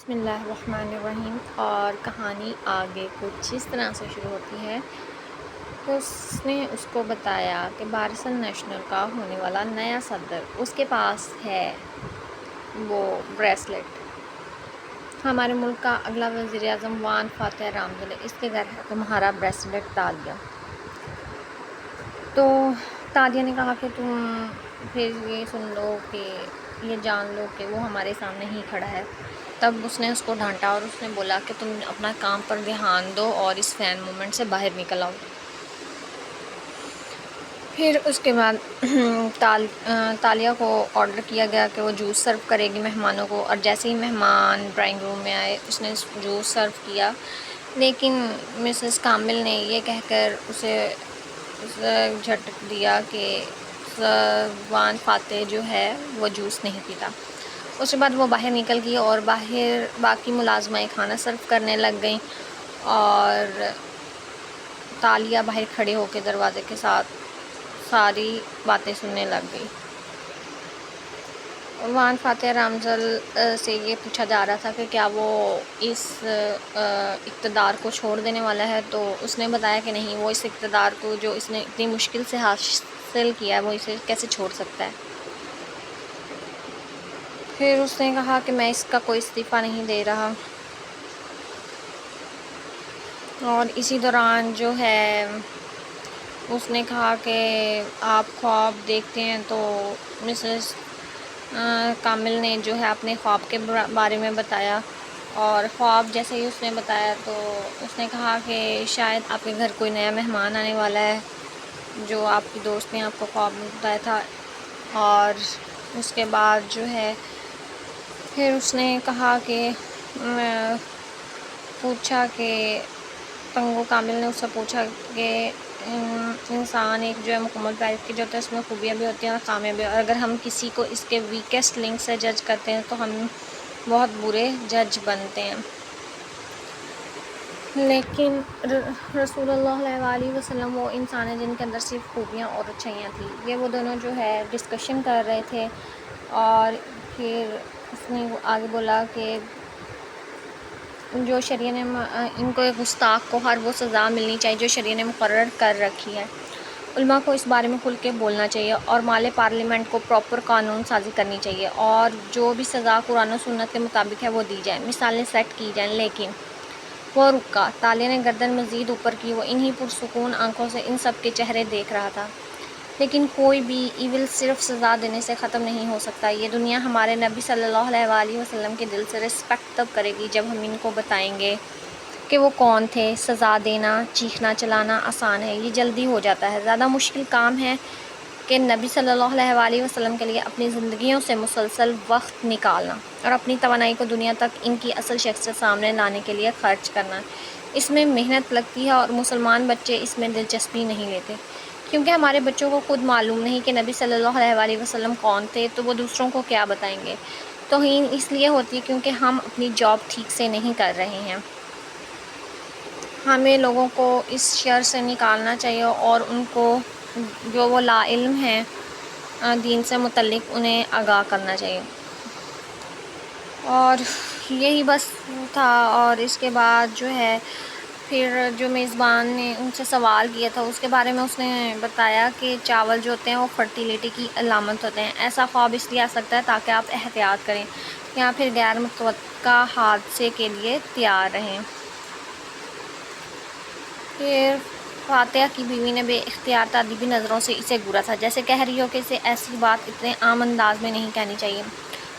بسم اللہ الرحمن الرحیم۔ اور کہانی آگے کچھ اس طرح سے شروع ہوتی ہے کہ اس نے اس کو بتایا کہ بارسل نیشنل کا ہونے والا نیا صدر اس کے پاس ہے وہ بریسلیٹ۔ ہمارے ملک کا اگلا وزیر اعظم وان فاتح رامزل اس کے گھر ہے تمہارا بریسلیٹ تالیہ۔ تو تالیہ نے کہا کہ تم پھر یہ سن لو کہ یہ جان لو کہ وہ ہمارے سامنے ہی کھڑا ہے۔ تب اس نے اس کو ڈانٹا اور اس نے بولا کہ تم اپنا کام پر دھیان دو اور اس فین مومنٹ سے باہر نکل آؤ۔ پھر اس کے بعد تالیہ کو آرڈر کیا گیا کہ وہ جوس سرو کرے گی مہمانوں کو، اور جیسے ہی مہمان ڈرائنگ روم میں آئے اس نے جوس سرو کیا، لیکن مسز کامل نے یہ کہہ کر اسے جھٹک دیا کہ وان فاتح جو ہے وہ جوس نہیں پیتا۔ اس کے بعد وہ باہر نکل گئی اور باہر باقی ملازمائیں کھانا سرو کرنے لگ گئیں اور تالیہ باہر کھڑے ہو کے دروازے کے ساتھ ساری باتیں سننے لگ گئی۔ وان فاتح رامزل سے یہ پوچھا جا رہا تھا کہ کیا وہ اس اقتدار کو چھوڑ دینے والا ہے، تو اس نے بتایا کہ نہیں، وہ اس اقتدار کو جو اس نے اتنی مشکل سے حاصل کیا ہے وہ اسے کیسے چھوڑ سکتا ہے۔ پھر اس نے کہا کہ میں اس کا کوئی استعفیٰ نہیں دے رہا۔ اور اسی دوران جو ہے اس نے کہا کہ آپ خواب دیکھتے ہیں، تو مسز کامل نے جو ہے اپنے خواب کے بارے میں بتایا، اور خواب جیسے ہی اس نے بتایا تو اس نے کہا کہ شاید آپ کے گھر کوئی نیا مہمان آنے والا ہے، جو آپ کی دوست نے آپ کو خواب میں بتایا تھا۔ اور اس کے بعد جو ہے پھر اس نے کہا کہ پوچھا کہ تنگو کامل نے اس سے پوچھا کہ انسان ایک جو ہے مکمل تعریف کی جو ہوتا ہے، اس میں خوبیاں بھی ہوتی ہیں اور خامیاں بھی، اور اگر ہم کسی کو اس کے ویکسٹ لنک سے جج کرتے ہیں تو ہم بہت برے جج بنتے ہیں۔ لیکن رسول اللہ علیہ وآلہ وسلم وہ انسان ہے جن کے اندر صرف خوبیاں اور اچھائیاں تھیں۔ یہ وہ دونوں جو ہے ڈسکشن کر رہے تھے، اور پھر اس نے آگے بولا کہ جو شریعہ نے ان کو ایک گستاخ کو ہر وہ سزا ملنی چاہیے جو شریعہ نے مقرر کر رکھی ہے۔ علماء کو اس بارے میں کھل کے بولنا چاہیے اور مال پارلیمنٹ کو پراپر قانون سازی کرنی چاہیے، اور جو بھی سزا قرآن و سنت کے مطابق ہے وہ دی جائے، مثالیں سیٹ کی جائیں۔ لیکن وہ رکا۔ تالیہ نے گردن مزید اوپر کی، وہ انہی پرسکون آنکھوں سے ان سب کے چہرے دیکھ رہا تھا۔ لیکن کوئی بھی ایول صرف سزا دینے سے ختم نہیں ہو سکتا۔ یہ دنیا ہمارے نبی صلی اللہ علیہ وآلہ وسلم کے دل سے رسپیکٹ تب کرے گی جب ہم ان کو بتائیں گے کہ وہ کون تھے۔ سزا دینا، چیخنا چلانا آسان ہے، یہ جلدی ہو جاتا ہے۔ زیادہ مشکل کام ہے کہ نبی صلی اللہ علیہ وآلہ وسلم کے لیے اپنی زندگیوں سے مسلسل وقت نکالنا اور اپنی توانائی کو دنیا تک ان کی اصل شخصیت سامنے لانے کے لیے خرچ کرنا۔ اس میں محنت لگتی ہے اور مسلمان بچے اس میں دلچسپی نہیں لیتے، کیونکہ ہمارے بچوں کو خود معلوم نہیں کہ نبی صلی اللہ علیہ وآلہ وسلم کون تھے، تو وہ دوسروں کو کیا بتائیں گے۔ توہین اس لیے ہوتی ہے کیونکہ ہم اپنی جاب ٹھیک سے نہیں کر رہے ہیں۔ ہمیں لوگوں کو اس شر سے نکالنا چاہیے اور ان کو جو وہ لا علم ہیں دین سے متعلق انہیں آگاہ کرنا چاہیے۔ اور یہی بس تھا۔ اور اس کے بعد جو ہے پھر جو میزبان نے ان سے سوال کیا تھا اس کے بارے میں اس نے بتایا کہ چاول جو ہوتے ہیں وہ فرٹیلیٹی کی علامت ہوتے ہیں۔ ایسا خواب اس لیے آ سکتا ہے تاکہ آپ احتیاط کریں یا پھر غیر متوقع حادثے کے لیے تیار رہیں۔ پھر فاتحہ کی بیوی نے بے اختیار تادیبی نظروں سے اسے گھورا تھا، جیسے کہہ رہی ہو کہ اسے ایسی بات اتنے عام انداز میں نہیں کہنی چاہیے،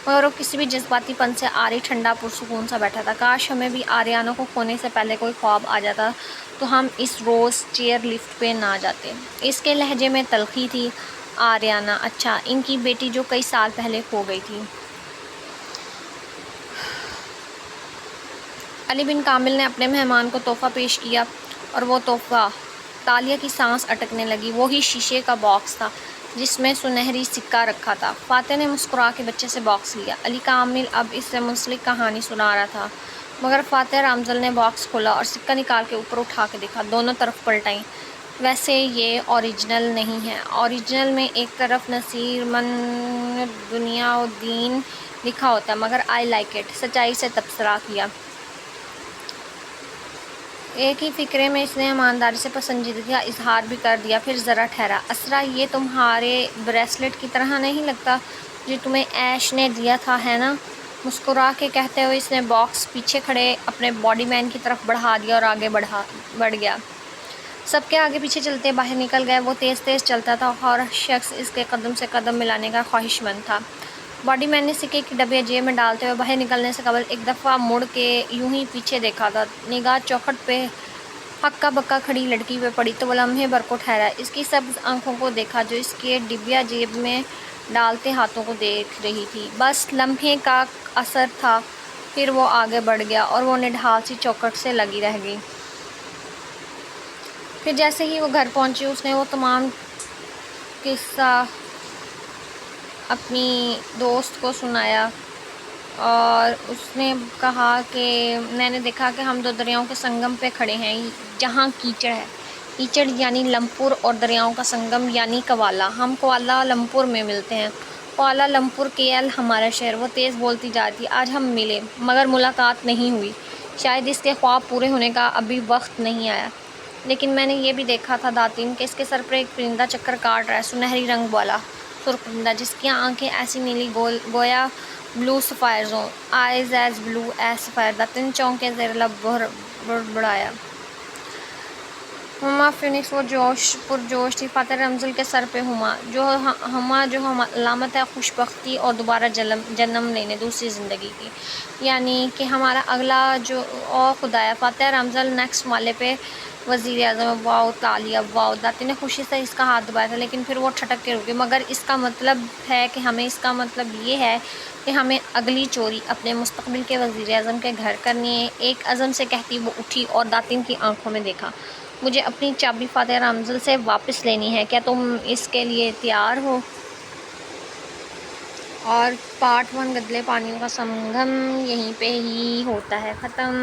مگر وہ کسی بھی جذباتی پن سے عاری ٹھنڈا پرسکون سا بیٹھا تھا۔ کاش ہمیں بھی آریانہ کو کھونے سے پہلے کوئی خواب آ جاتا تو ہم اس روز چیئر لفٹ پہ نہ جاتے۔ اس کے لہجے میں تلخی تھی۔ آریانہ، اچھا، ان کی بیٹی جو کئی سال پہلے کھو گئی تھی۔ علی بن کامل نے اپنے مہمان کو تحفہ پیش کیا، اور وہ تحفہ، تالیہ کی سانس اٹکنے لگی، وہی شیشے کا باکس تھا جس میں سنہری سکہ رکھا تھا۔ فاتح نے مسکرا کے بچے سے باکس لیا۔ علی کامل اب اس سے منسلک کہانی سنا رہا تھا، مگر فاتح رامزل نے باکس کھولا اور سکہ نکال کے اوپر اٹھا کے دیکھا، دونوں طرف پلٹائیں۔ ویسے یہ اوریجنل نہیں ہے۔ اوریجنل میں ایک طرف نصیر من دنیا و دین لکھا ہوتا ہے، مگر آئی لائک اٹ، سچائی سے تبصرہ کیا۔ ایک ہی فقرے میں اس نے ایمانداری سے پسندیدگی کا اظہار بھی کر دیا۔ پھر ذرا ٹھہرا، اسرا یہ تمہارے بریسلٹ کی طرح نہیں لگتا جو تمہیں ایش نے دیا تھا، ہے نا؟ مسکرا کے کہتے ہوئے اس نے باکس پیچھے کھڑے اپنے باڈی مین کی طرف بڑھا دیا اور آگے بڑھ گیا۔ سب کے آگے پیچھے چلتے باہر نکل گئے۔ وہ تیز تیز چلتا تھا، ہر شخص اس کے قدم سے قدم ملانے کا خواہش مند تھا۔ باڈی مین نے سکے کی ڈبیاں جیب میں ڈالتے ہوئے باہر نکلنے سے قبل ایک دفعہ مڑ کے یوں ہی پیچھے دیکھا تھا۔ نگاہ چوکھٹ پہ ہکا بکا کھڑی لڑکی پہ پڑی تو وہ لمحے بھر کو ٹھہرا، اس کی سبز آنکھوں کو دیکھا جو اس کے ڈبیاں جیب میں ڈالتے ہاتھوں کو دیکھ رہی تھی۔ بس لمحے کا اثر تھا، پھر وہ آگے بڑھ گیا اور وہ نڈھال سی چوکھٹ سے لگی رہ گئی۔ پھر جیسے ہی وہ گھر پہنچی اس نے وہ تمام قصہ اپنی دوست کو سنایا اور اس نے کہا کہ میں نے دیکھا کہ ہم دو دریاؤں کے سنگم پہ کھڑے ہیں جہاں کیچڑ ہے، کیچڑ یعنی لمپور اور دریاؤں کا سنگم یعنی کوالا۔ ہم کوالا لمپور میں ملتے ہیں۔ کوالا لمپور KL ہمارا شہر۔ وہ تیز بولتی جا رہی تھی۔ آج ہم ملے مگر ملاقات نہیں ہوئی، شاید اس کے خواب پورے ہونے کا ابھی وقت نہیں آیا۔ لیکن میں نے یہ بھی دیکھا تھا داتن کہ اس کے سر پر ایک پرندہ چکر کاٹ رہا ہے، سنہری رنگ والا سرخ پرندہ جس کی آنکھیں ایسی نیلی گویا بلو سفائرز ہوں، آئیز ایز بلو ایز سفائر۔ داتن چونکے زیر لب بڑبڑایا۔ ہما فینکس وہ پرجوش تھی۔ فاتح رمضل کے سر پہ ہما جو علامت ہے خوش بختی اور دوبارہ جنم لینے، دوسری زندگی کی، یعنی کہ ہمارا اگلا جو او خدایا۔ فاتح رمضل نیکسٹ مالے پہ وزیر اعظم۔ واؤ تالیہ، واؤ۔ داتن نے خوشی سے اس کا ہاتھ دبایا تھا لیکن پھر وہ ٹھٹک کے رکی۔ مگر اس کا مطلب یہ ہے کہ ہمیں اگلی چوری اپنے مستقبل کے وزیر اعظم کے گھر کرنی ہے، ایک عزم سے کہتی وہ اٹھی اور داتن کی آنکھوں میں دیکھا۔ مجھے اپنی چابی فاتح رمضل سے واپس لینی ہے، کیا تم اس کے لیے تیار ہو؟ اور پارٹ 1 گدلے پانیوں کا سنگم یہیں پہ ہی ہوتا ہے ختم۔